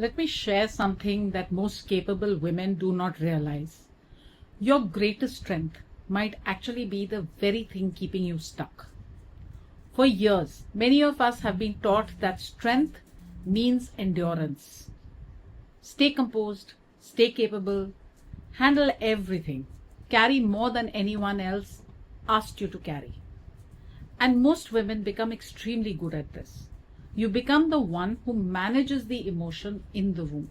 Let me share something that most capable women do not realize. Your greatest strength might actually be the very thing keeping you stuck. For years, many of us have been taught that strength means endurance. Stay composed, stay capable, handle everything, carry more than anyone else asked you to carry. And most women become extremely good at this. You become the one who manages the emotion in the room,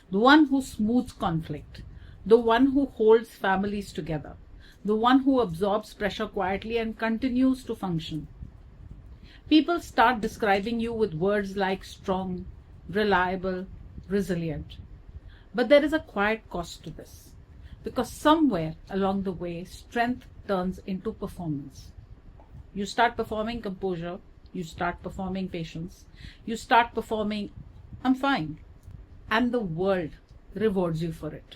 the one who smooths conflict, the one who holds families together, the one who absorbs pressure quietly and continues to function. People start describing you with words like strong, reliable, resilient. But there is a quiet cost to this, because somewhere along the way, strength turns into performance. You start performing composure, you start performing patience, you start performing, I'm fine, and the world rewards you for it.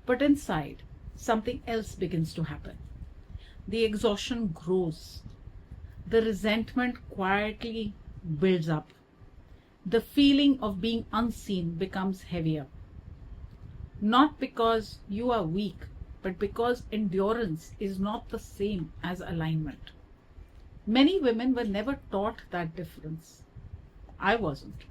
But inside, something else begins to happen. The exhaustion grows. The resentment quietly builds up. The feeling of being unseen becomes heavier. Not because you are weak, but because endurance is not the same as alignment. Many women were never taught that difference. I wasn't.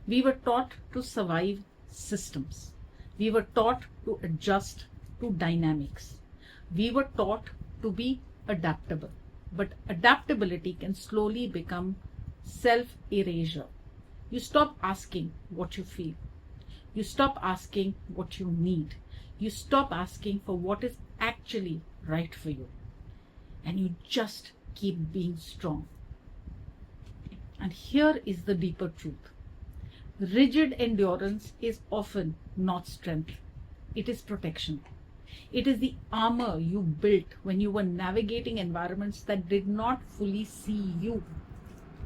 We were taught to survive systems. We were taught to adjust to dynamics. We were taught to be adaptable. But adaptability can slowly become self-erasure. You stop asking what you feel. You stop asking what you need. You stop asking for what is actually right for you. And you just keep being strong. And here is the deeper truth. Rigid endurance is often not strength. It is protection. It is the armor you built when you were navigating environments that did not fully see you.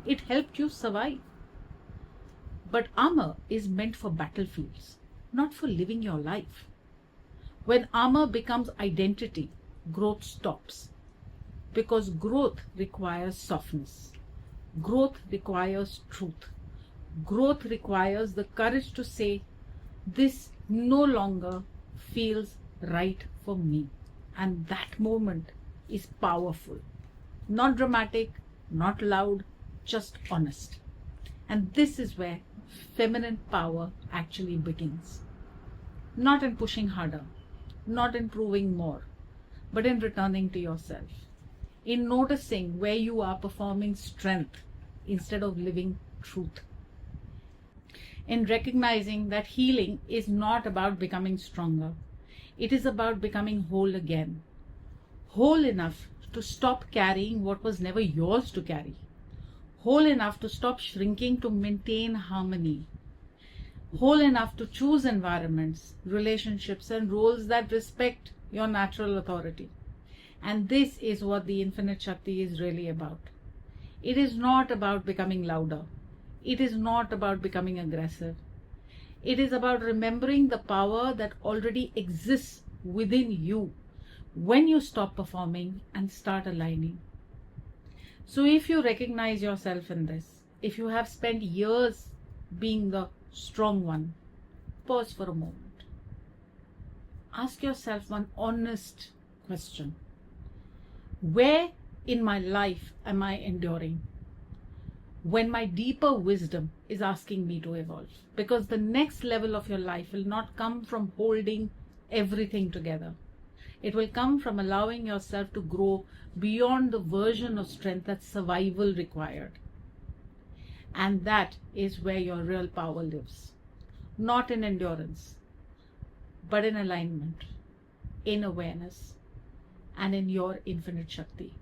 It helped you survive. But armor is meant for battlefields, not for living your life. When armor becomes identity, growth stops. Because growth requires softness. Growth requires truth. Growth requires the courage to say, this no longer feels right for me. And that moment is powerful. Not dramatic, not loud, just honest. And this is where feminine power actually begins. Not in pushing harder, not in proving more, but in returning to yourself. In noticing where you are performing strength instead of living truth. In recognizing that healing is not about becoming stronger. It is about becoming whole again. Whole enough to stop carrying what was never yours to carry. Whole enough to stop shrinking to maintain harmony. Whole enough to choose environments, relationships, and roles that respect your natural authority. And this is what the Infinite Shakti is really about. It is not about becoming louder. It is not about becoming aggressive. It is about remembering the power that already exists within you when you stop performing and start aligning. So if you recognize yourself in this, if you have spent years being the strong one, pause for a moment. Ask yourself one honest question. Where in my life am I enduring? When my deeper wisdom is asking me to evolve. Because the next level of your life will not come from holding everything together. It will come from allowing yourself to grow beyond the version of strength that survival required. And that is where your real power lives. Not in endurance, but in alignment, in awareness, and in your infinite Shakti.